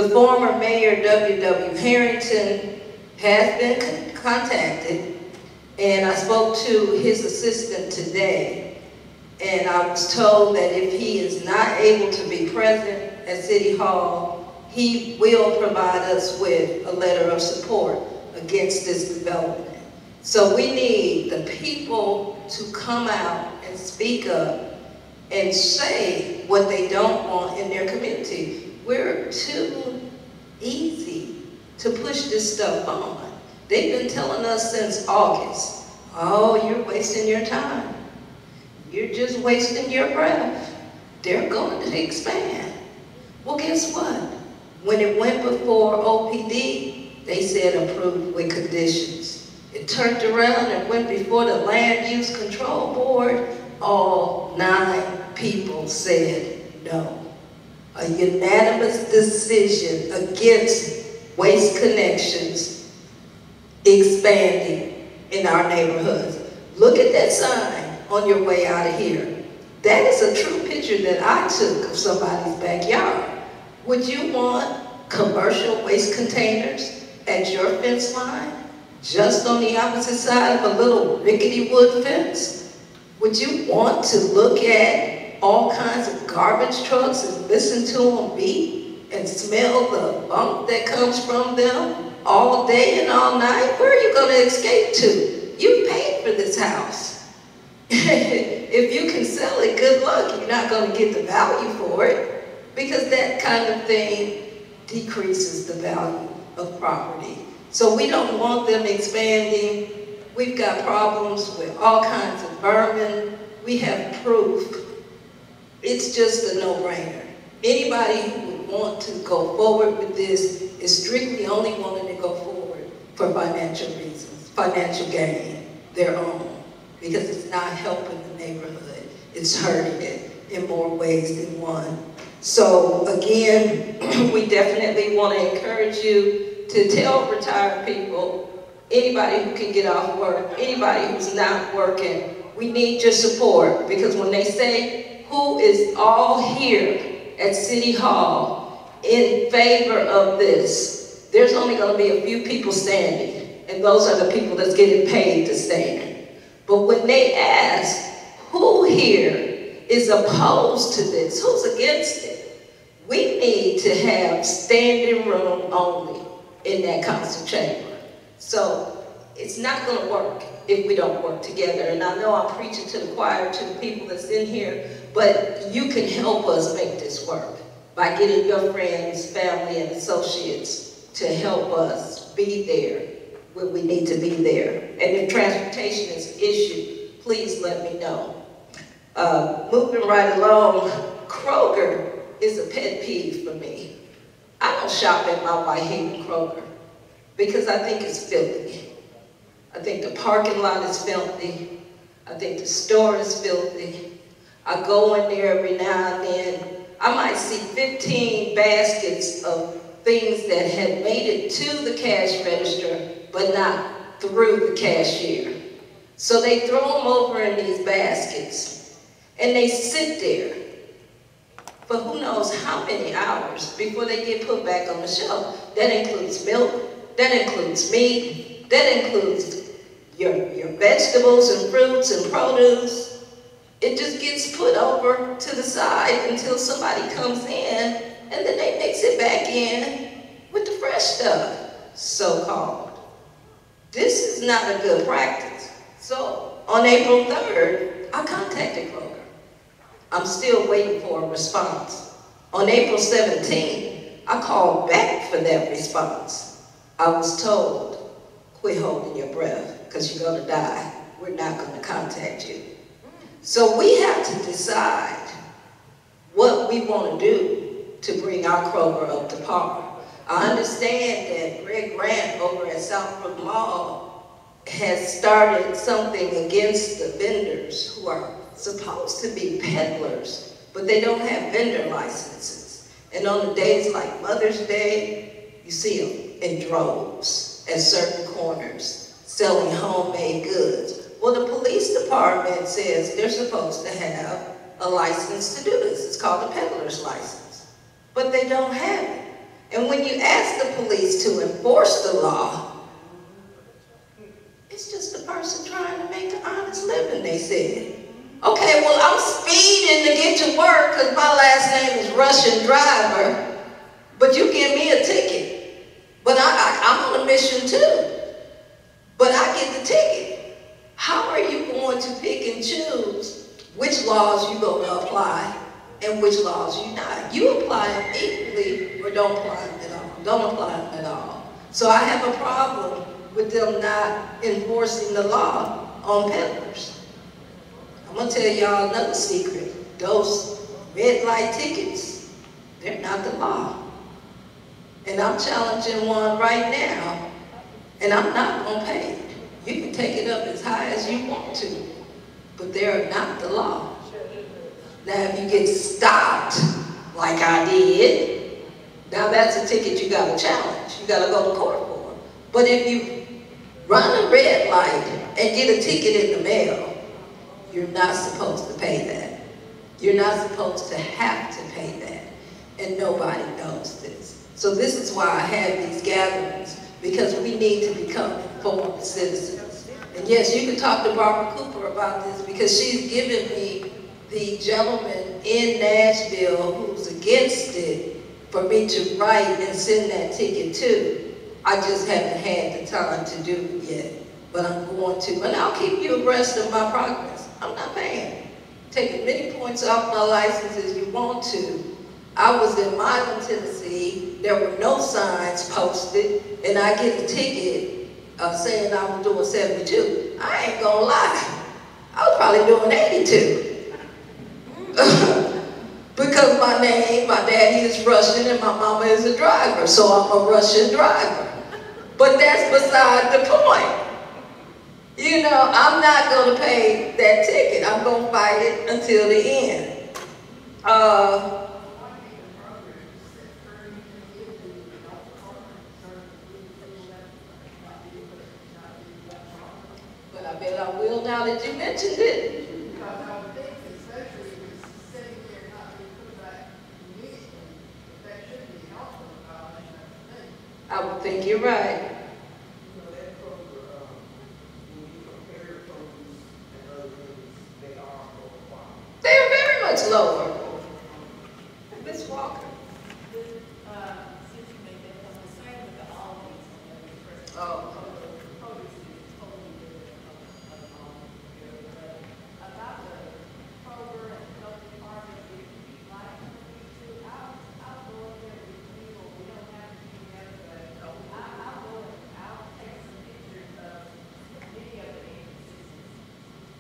The former mayor, W.W. Harrington, has been contacted, and I spoke to his assistant today, and I was told that if he is not able to be present at City Hall, he will provide us with a letter of support against this development. So we need the people to come out and speak up and say what they don't want in their community. We're too easy to push this stuff on. They've been telling us since August, oh, you're wasting your time. You're just wasting your breath. They're going to expand. Well, guess what? When it went before OPD, they said approved with conditions. It turned around and went before the Land Use Control Board. All 9 people said no. A unanimous decision against Waste Connections expanding in our neighborhoods. Look at that sign on your way out of here. That is a true picture that I took of somebody's backyard. Would you want commercial waste containers at your fence line, just on the opposite side of a little rickety wood fence? Would you want to look at all kinds of garbage trucks and listen to them beep and smell the bunk that comes from them all day and all night? Where are you going to escape to? You paid for this house. If you can sell it, good luck. You're not going to get the value for it, because that kind of thing decreases the value of property. So we don't want them expanding. We've got problems with all kinds of vermin. We have proof. It's just a no-brainer. Anybody who would want to go forward with this is strictly only wanting to go forward for financial reasons, financial gain, their own, because it's not helping the neighborhood. It's hurting it in more ways than one. So again, we definitely want to encourage you to tell retired people, anybody who can get off work, anybody who's not working, we need your support, because when they say who is all here at City Hall in favor of this, there's only going to be a few people standing, and those are the people that's getting paid to stand. But when they ask who here is opposed to this, who's against it, we need to have standing room only in that council chamber. So it's not going to work if we don't work together. And I know I'm preaching to the choir, to the people that's in here, but you can help us make this work by getting your friends, family, and associates to help us be there when we need to be there. And if transportation is an issue, please let me know. Moving right along, Kroger is a pet peeve for me. I don't shop at my Whitehaven Kroger because I think it's filthy. I think the parking lot is filthy. I think the store is filthy. I go in there every now and then. I might see 15 baskets of things that had made it to the cash register, but not through the cashier. So they throw them over in these baskets, and they sit there for who knows how many hours before they get put back on the shelf. That includes milk, that includes meat, that includes your vegetables and fruits and produce. It just gets put over to the side until somebody comes in, and then they mix it back in with the fresh stuff, so-called. This is not a good practice. So on April 3rd, I contacted Kroger. I'm still waiting for a response. On April 17th, I called back for that response. I was told, quit holding your breath, because you're going to die. We're not going to contact you. So we have to decide what we want to do to bring our Kroger up to par. I understand that Greg Grant over at Southbrook Mall has started something against the vendors who are supposed to be peddlers, but they don't have vendor licenses. And on the days like Mother's Day, you see them in droves at certain corners selling homemade goods. Well, the police department says they're supposed to have a license to do this. It's called a peddler's license. But they don't have it. And when you ask the police to enforce the law, it's just a person trying to make an honest living, they said. Okay, well, I'm speeding to get to work because my last name is Russian Driver, but you give me a ticket. But I'm on a mission too. But I get the ticket. How are you going to pick and choose which laws you're going to apply and which laws you're not? You apply them equally or don't apply them at all. Don't apply them at all. So I have a problem with them not enforcing the law on peddlers. I'm going to tell y'all another secret. Those red light tickets, they're not the law. And I'm challenging one right now, and I'm not going to pay it. You can take it up as high as you want to, but they're not the law. Now, if you get stopped, like I did, now that's a ticket you got to challenge. You got to go to court for. But if you run a red light and get a ticket in the mail, you're not supposed to pay that. You're not supposed to have to pay that. And nobody knows this. So this is why I have these gatherings, because we need to become informed citizens. And yes, you can talk to Barbara Cooper about this, because she's given me the gentleman in Nashville who's against it for me to write and send that ticket to. I just haven't had the time to do it yet, but I'm going to. And I'll keep you abreast of my progress. I'm not paying. Take as many points off my license as you want to. I was in Milan, Tennessee. There were no signs posted, and I get a ticket saying I was doing 72. I ain't gonna lie. I was probably doing 82. Because my name, my daddy is Russian, and my mama is a driver, so I'm a Russian driver. But that's beside the point. You know, I'm not going to pay that ticket. I'm going to fight it until the end. But I bet I will now that you mentioned it. I would think you're right. They're very much lower. Ms. Walker. Oh.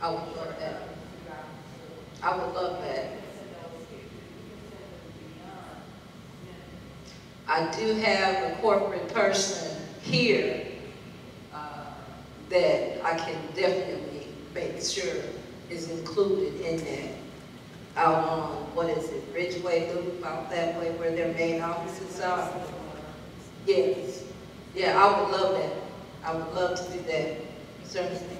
I would love that. I would love that. I do have a corporate person here that I can definitely make sure is included in that. Out on, what is it, Ridgeway Loop, out that way where their main offices are. Yes. Yeah, I would love that. I would love to do that. Certainly.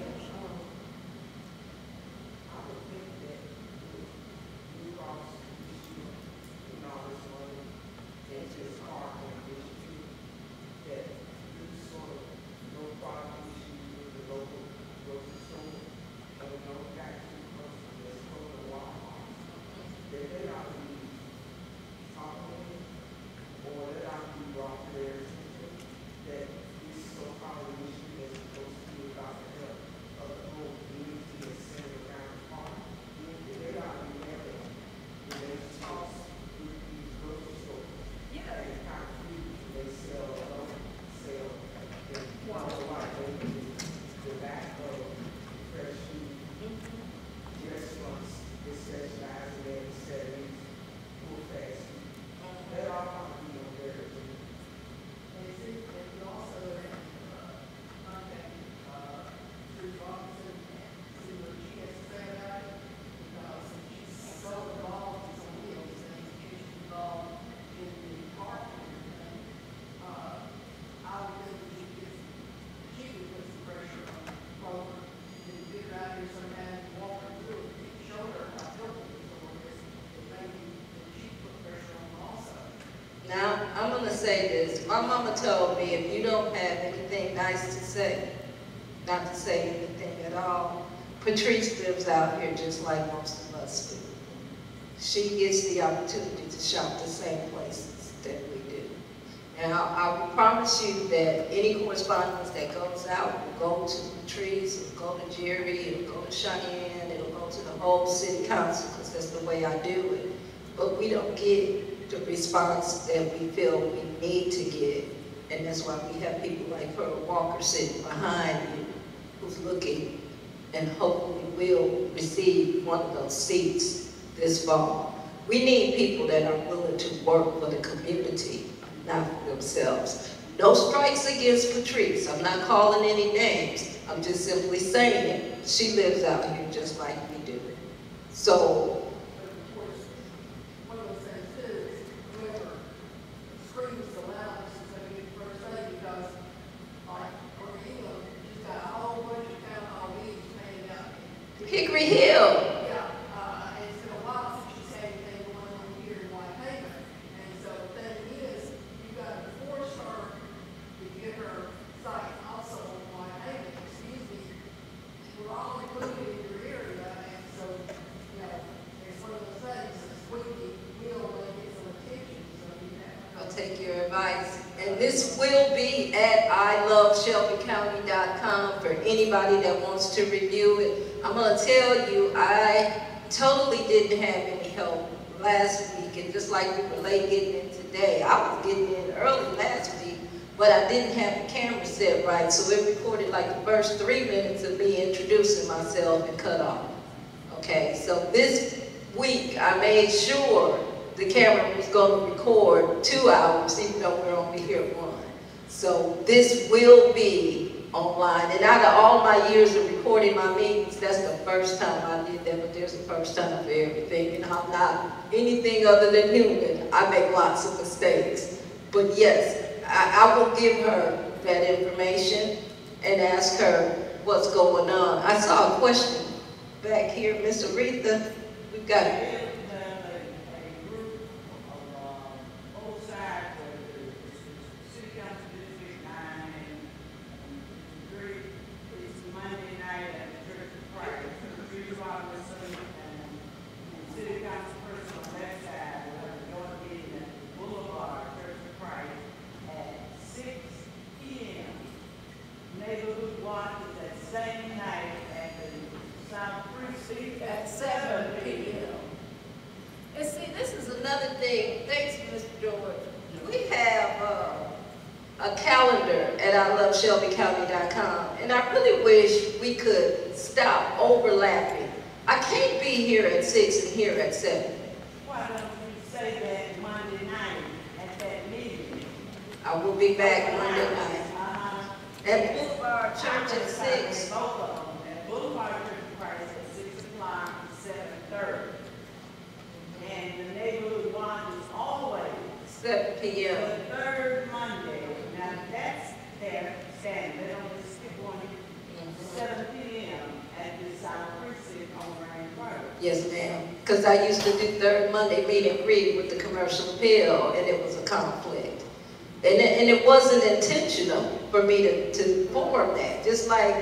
Now, I'm going to say this. My mama told me if you don't have anything nice to say, not to say anything at all, Patrice lives out here just like most of us do. She gets the opportunity to shop the same places that we do. And I will promise you that any correspondence that goes out will go to Patrice, it'll go to Jerry, it'll go to Cheyenne, it'll go to the whole city council, because that's the way I do it. But we don't get the response that we feel we need to get. And that's why we have people like Pearl Walker sitting behind you, who's looking and hopefully will receive one of those seats this fall. We need people that are willing to work for the community, not for themselves. No strikes against Patrice. I'm not calling any names. I'm just simply saying it. She lives out here just like we do. So, Hickory Hill. Yeah, and it's been a while since she's had anything going on here in Whitehaven. And so the thing is, you got to force her to get her site also in Whitehaven. Excuse me, we're all included in your area, and so, you know, it's one of those things, we will get some attention, so you have. I'll take your advice. And this will be at iloveshelbycounty.com for anybody that wants to review it. I'm going to tell you, I totally didn't have any help last week, and just like we were late getting in today, I was getting in early last week, but I didn't have the camera set right, so it recorded like the first 3 minutes of me introducing myself and cut off. Okay, so this week I made sure the camera was going to record 2 hours, even though we're only here 1. So this will be online. And out of all my years of recording my meetings, that's the first time I did that, but there's a first time for everything. And I'm not anything other than human. I make lots of mistakes. But yes, I will give her that information and ask her what's going on. I saw a question back here, Miss Aretha. We've got it. At 7 p.m. And see, this is another thing. Thanks, Mr. George. We have a calendar at iloveshelbycounty.com, and I really wish we could stop overlapping. I can't be here at 6 and here at 7. Why don't you say that Monday night at that meeting? I will be back Monday night. At Boulevard I Church at just 6. both of them. At Boulevard Church of Christ at 6 o'clock to 7:30. And the neighborhood one is always 7 p.m. the third Monday. Now that's their standard. They don't just skip one. 7 p.m. at the South Precinct on Range Road. Yes, ma'am. Because I used to do third Monday meet and greet with the commercial appeal, and it was a conflict. And it wasn't intentional for me to form that. Just like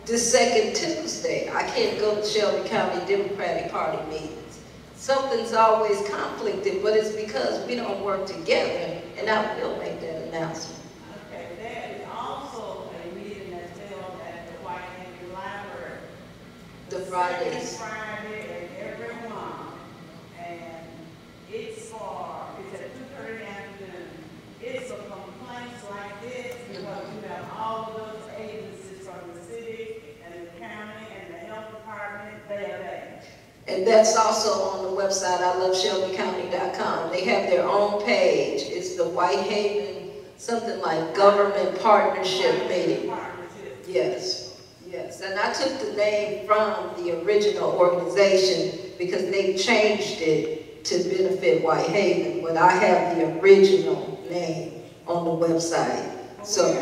this second Tuesday, I can't go to Shelby County Democratic Party meetings. Something's always conflicted, but it's because we don't work together, and I will make that announcement. Okay, there is also a meeting that's held at the Whitehaven Library. The Fridays. Second Friday of every month, and it's at 2:30 in the afternoon. It's for complaints like this, because you have all of those agencies from the city and the county and the health department, they are there. And that's also on the website, iloveshelbycounty.com. They have their own page. It's the Whitehaven, something like government partnership meeting. Partnership. Yes, yes. And I took the name from the original organization because they changed it to benefit Whitehaven, but I have the original name on the website. So, Now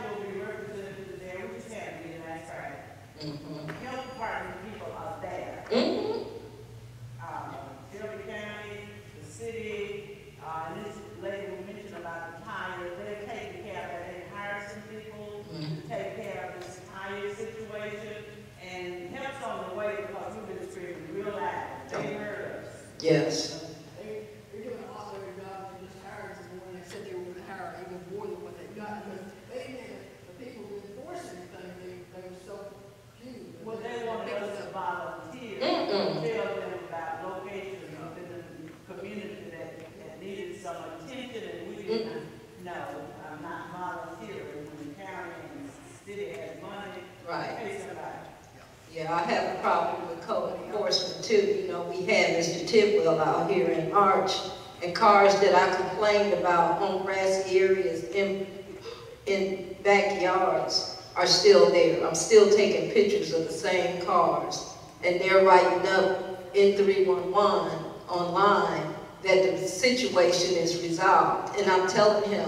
will be represented there, we just had a meeting last Friday. Health department people are there. Shelby County, the city, and this lady who mentioned Yes. They're doing a lot better job than just hiring someone. They said they were gonna hire even more than what they got, because they didn't, the people who enforce anything, they were so few. Well, they wanted us to volunteer, Mm-mm. tell them about locations within the community that needed some attention, and we didn't know, I'm not volunteering when the county and the city has money. Right. Pay somebody. Yeah, I have a problem with code enforcement too. You know, we had Mr. Tidwell out here in March, and cars that I complained about on grassy areas in backyards are still there. I'm still taking pictures of the same cars, and they're writing up in 311 online that the situation is resolved. And I'm telling him,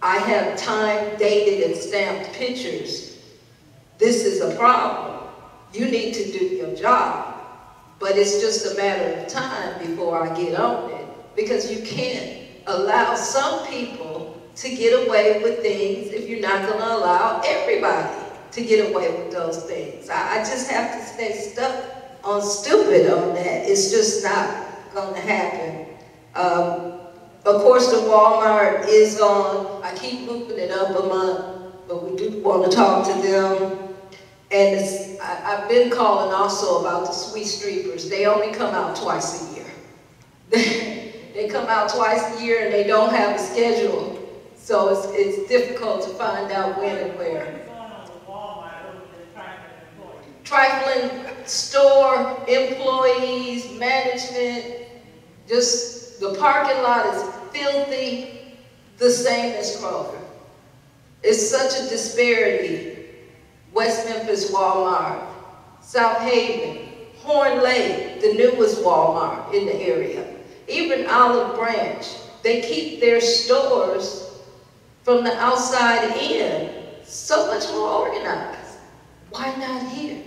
I have time dated and stamped pictures. This is a problem. You need to do your job, but it's just a matter of time before I get on it, because you can't allow some people to get away with things if you're not going to allow everybody to get away with those things. I just have to stay stuck on stupid on that. It's just not going to happen. Of course, the Walmart is on. I keep moving it up a month, but we do want to talk to them. And I've been calling also about the Sweet Streepers. They only come out twice a year. They come out twice a year and they don't have a schedule. So it's difficult to find out when and where. What's going on with Walmart other than Trifling store employees, management, just the parking lot is filthy, the same as Kroger. It's such a disparity. West Memphis Walmart, South Haven, Horn Lake, the newest Walmart in the area. Even Olive Branch, they keep their stores from the outside in so much more organized. Why not here?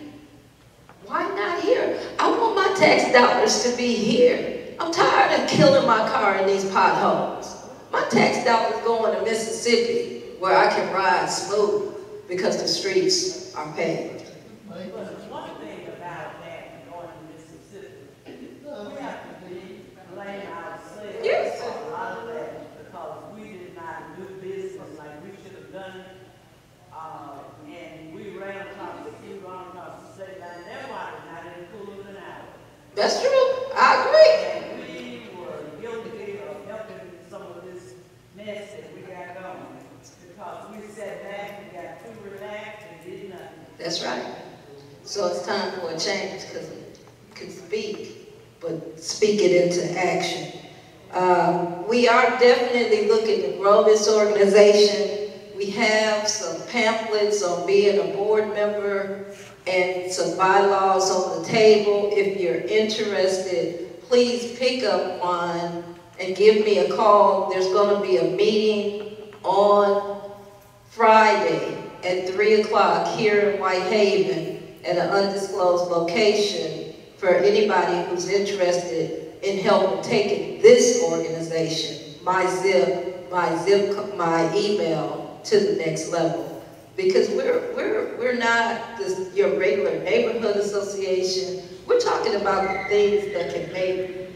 Why not here? I want my tax dollars to be here. I'm tired of killing my car in these potholes. My tax dollars going to Mississippi where I can ride smooth, because the streets are paved. But one thing about that, going to Mississippi, we have to blame ourselves Yes. for a lot of that, because we did not do business like we should have done. And we ran across the state line. Their water not any cooler than ours. That's true. I agree. And we were guilty of helping some of this mess that we got going, because we sat back and got too relaxed and did nothing. That's right. So it's time for a change, because you can speak, but speak it into action. We are definitely looking to grow this organization. We have some pamphlets on being a board member and some bylaws on the table. If you're interested, please pick up one and give me a call. There's going to be a meeting on Friday at 3 o'clock here in Whitehaven at an undisclosed location for anybody who's interested in helping taking this organization, my email, to the next level. Because we're not your regular neighborhood association. We're talking about the things that can make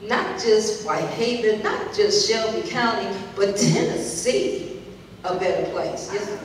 not just Whitehaven, not just Shelby County, but Tennessee a better place. Yes.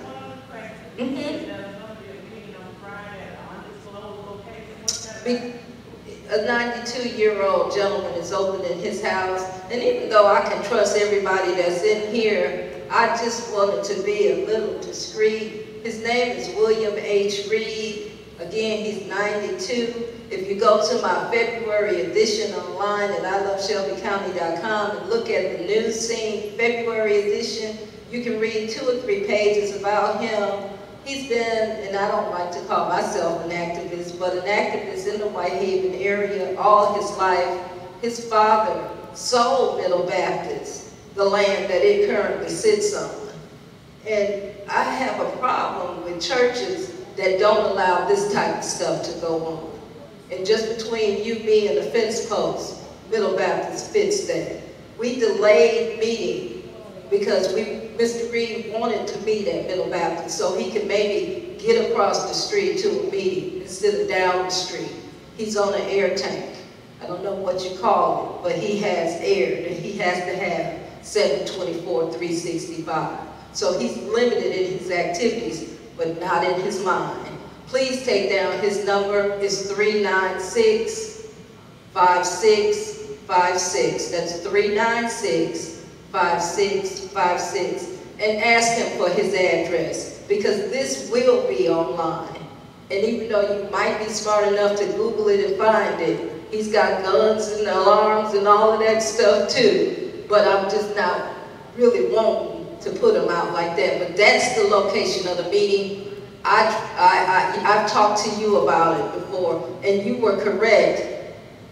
A 92-year-old gentleman is opening his house, and even though I can trust everybody that's in here, I just wanted to be a little discreet. His name is William H. Reed. Again, he's 92. If you go to my February edition online at iloveshelbycounty.com and look at the news scene February edition, you can read 2 or 3 pages about him. He's been, and I don't like to call myself an activist, but an activist in the Whitehaven area all his life. His father sold Middle Baptist, the land that it currently sits on. And I have a problem with churches that don't allow this type of stuff to go on. And just between you, me, and the fence post, Middle Baptist fits that. We delayed meeting because Mr. Reed wanted to meet at Middle Baptist so he could maybe get across the street to a meeting instead of down the street. He's on an air tank. I don't know what you call it, but he has aired, and he has to have 7/24/365. So he's limited in his activities, but not in his mind. Please take down his number. It's 396-5656. That's 396-5656. And ask him for his address, because this will be online. And even though you might be smart enough to Google it and find it, he's got guns and alarms and all of that stuff too. But I'm just not really wanting to put him out like that. But that's the location of the meeting. I've talked to you about it before, and you were correct.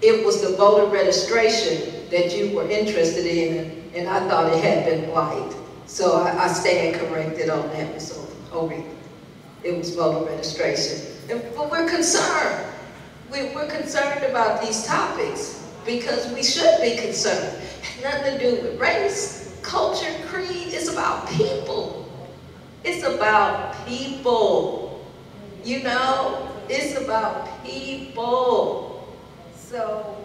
It was the voter registration that you were interested in, and I thought it had been blight. So I stand corrected on that, Ms. O'Reilly. It was voter registration. But we're concerned. We're concerned about these topics because we should be concerned. It has nothing to do with race, culture, creed. It's about people. It's about people. You know, it's about people. So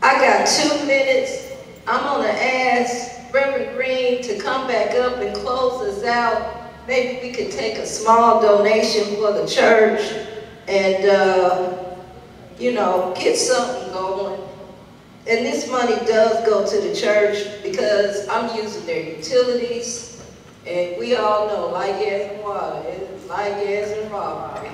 I got 2 minutes. I'm gonna ask Reverend Green to come back up and close us out. Maybe we could take a small donation for the church and, you know, get something going. And this money does go to the church because I'm using their utilities. And we all know, like gas and water, it's like gas and robbery.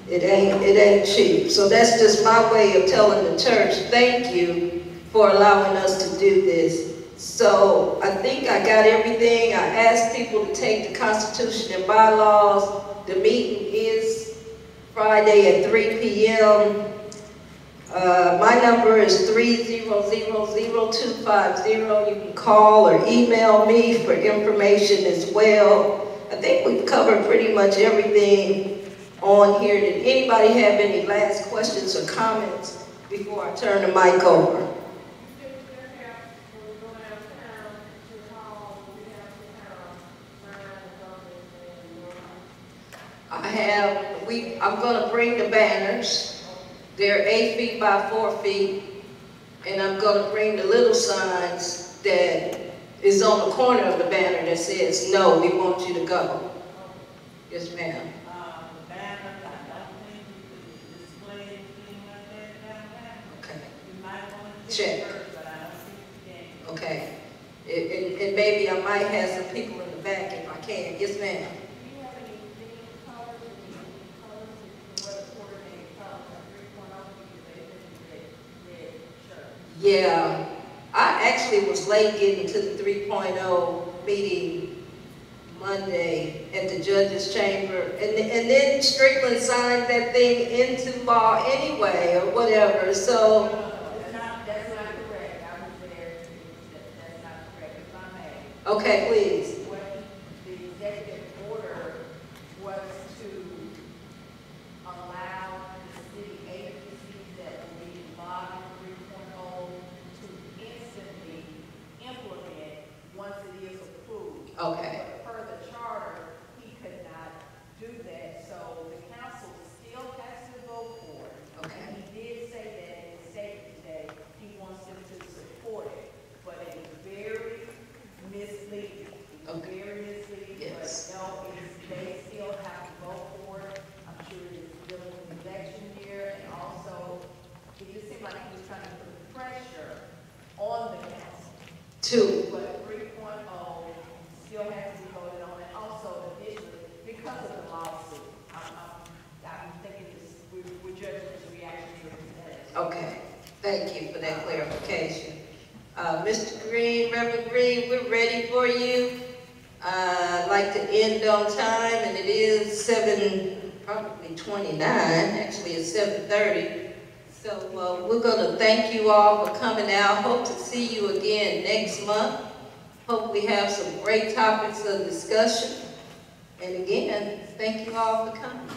It ain't cheap. So that's just my way of telling the church, thank you for allowing us to do this. So I think I got everything. I asked people to take the Constitution and bylaws. The meeting is Friday at 3 p.m. My number is 3000250. You can call or email me for information as well. I think we've covered pretty much everything on here. Did anybody have any last questions or comments before I turn the mic over? I'm gonna bring the banners. They're 8 feet by 4 feet. And I'm gonna bring the little signs that is on the corner of the banner that says, no, we want you to go. Yes, ma'am. The banners, I don't think you could display anything like that down there. Okay. You might want to check first, but I don't think you can. Okay. And maybe I might have some people in the back if I can. Yes, ma'am. Yeah, I actually was late getting to the 3.0 meeting Monday at the judge's chamber, and then Strickland signed that thing into law anyway, or whatever, so. That's not correct. I was there, that's not correct, if I may. Okay, please. When the executive order was to allow the city agencies that will be involved in 3.0 to instantly implement once it is approved. Okay. But per the charter, he could not do that, so the council still has to vote for it. Okay. And he did say that in his statement today, he wants them to support it, but it was very misleading. It was Okay. very misleading, Yes. but no, they still have to vote for it. I'm sure it's dealing with the election year, and also, it just seemed like he was trying to put pressure on the council. Two. But 3.0 still has to be voted on, and also additionally, because of the lawsuit, I'm thinking this, we're judging this reaction to this. Okay. Thank you for that clarification. Mr. Green, Reverend Green, we're ready for you. I'd like to end on time, and it is probably 29, actually it's 7:30. So we're gonna thank you all for coming out. Hope to see you again next month. Hope we have some great topics of discussion. And again, thank you all for coming.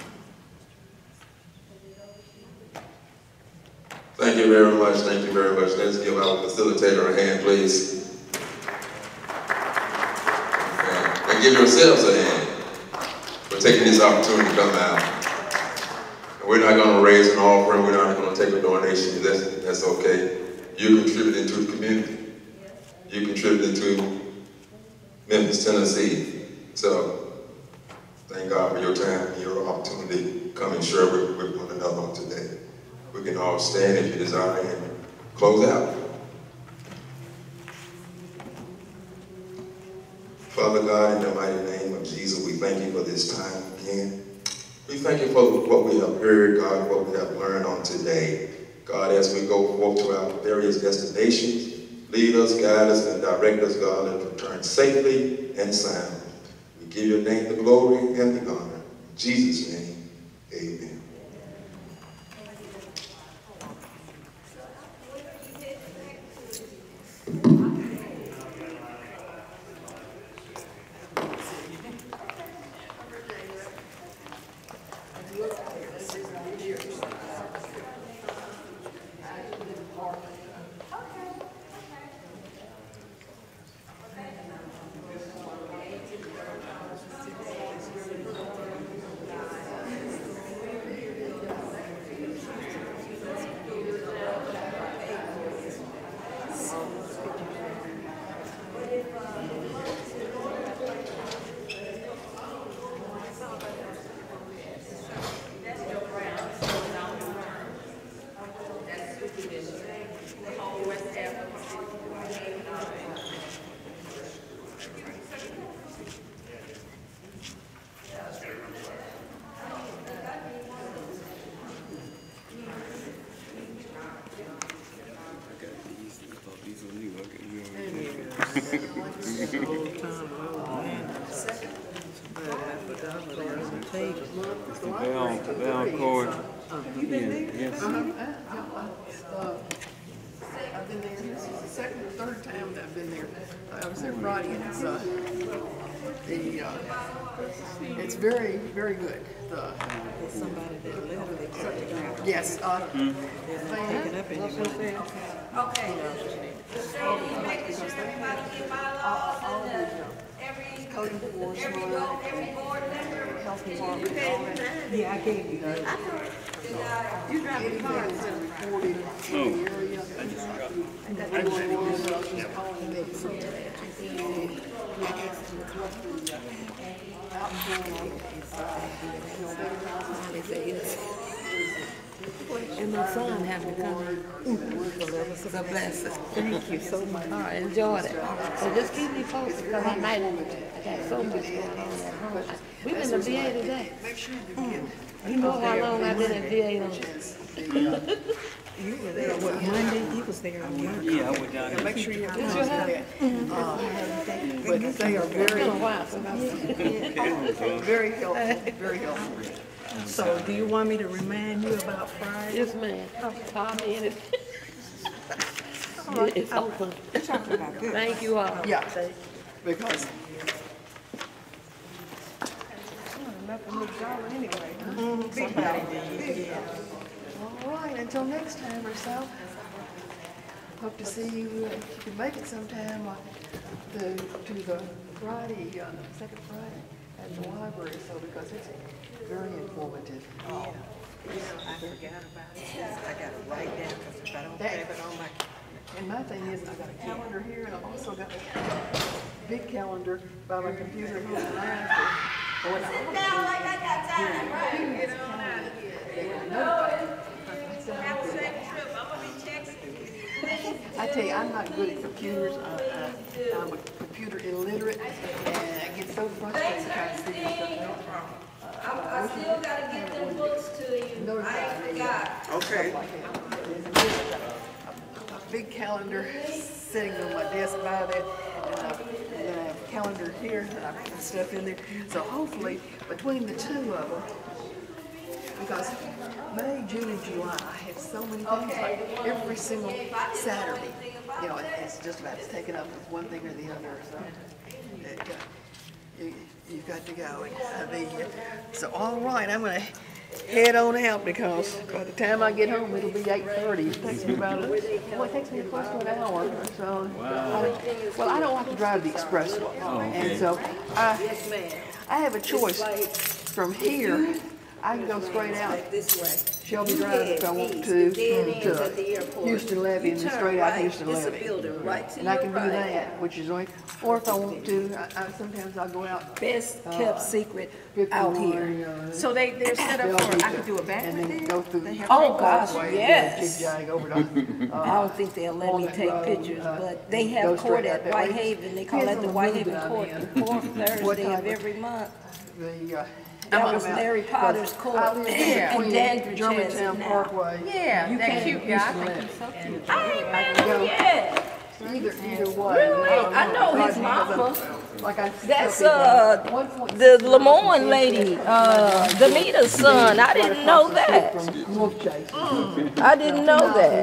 Thank you very much. Thank you very much. Let's give our facilitator a hand, please. Okay. And give yourselves a hand for taking this opportunity to come out. And We're not gonna raise an offering, we're not gonna take a donation, that's okay. You're contributing to the community. You're contributing to Memphis, Tennessee. So, thank God for your time and your opportunity to come and share with one another on today. We can all stand if you desire and close out. Father God, in the mighty name of Jesus, we thank you for this time again. We thank you for what we have heard, God, what we have learned on today. God, as we go forth to our various destinations, lead us, guide us, and direct us, God, and return safely and sound. We give your name the glory and the honor. In Jesus' name, amen. I've been there, this is the second or third time that I've been there. I was there Friday and it's very, very good. Somebody that literally cut the ground. Yes. Pick it up and you Okay. So you making sure everybody get bylaws and every board member. Yeah, I gave you that. You drive me hard. And my son had to come in. So bless us. Thank you so much. All right, enjoyed it. So just keep me posted because I got so much going on at home. We've been to VA today. You know how long I've been at VA on You were there what, Monday? He was there on Monday. Yeah, I went down there. Make sure you have that. But they are very, very helpful, very helpful. So do you want me to remind you about Friday? Yes, ma'am. Call me and it's open. Thank you all. Yeah, because Somebody did, yeah. all right, until next time or so. Hope to see you, if you can make it sometime, to the Friday, second Friday at the library, so because it's very informative. I forgot about it. I got to write down because if I don't have it on my. And my thing is, I got a calendar here, and I've also got a big calendar by my computer here online. Sit down like I got time, right? Get on out of here. Have a safe trip. I'm gonna be texting you. I tell you, I'm not good at computers. I'm a computer illiterate, and I get so frustrated trying to figure stuff out. I still gotta get them books to you. I ain't forgot. Okay. A big calendar sitting on my desk by there, and I have a calendar here, and I put stuff in there. So hopefully, between the two of them, because May, June, and July, I have so many things, like every single Saturday, you know, it's just about taken up with one thing or the other, so you've got to go. So all right, I'm going to head on out because by the time I get home, it'll be 8:30. It takes me about it takes me close to an hour or so. Wow. Well, I don't like to drive the expressway, and so I have a choice from here I can go straight out This way. Shelby You Drive if I head want east, to, the dead ends at the to airport. Houston Levy, and You then turn straight out right, Houston it's a Levy. building right to And I your can do right. that, which is only, or if I want to, sometimes I'll go out. Best kept secret 51, out here. So they're set up for, I could do a And backward then there? go through. They have Oh, gosh, Parkway, yes. Jig-jag over to, I don't think they'll let me Walnut take Road, pictures, but they go have court straight out at that way. Whitehaven. They call Depends it on the the Whitehaven mood that I'm Court, in. the fourth Thursday type of of- every month. the, That was I'm out. Larry Potter's court. I live And between Dandridge has it Germantown now. Parkway. Yeah, You that can't cute use guy, I the think left. he's so cute. I ain't I met can him go yet. either way. Really? I know his mama. Like I That's, tell people, The Lemoyne lady, Demita's son. I didn't know that. From Wolf Chase. I didn't know that.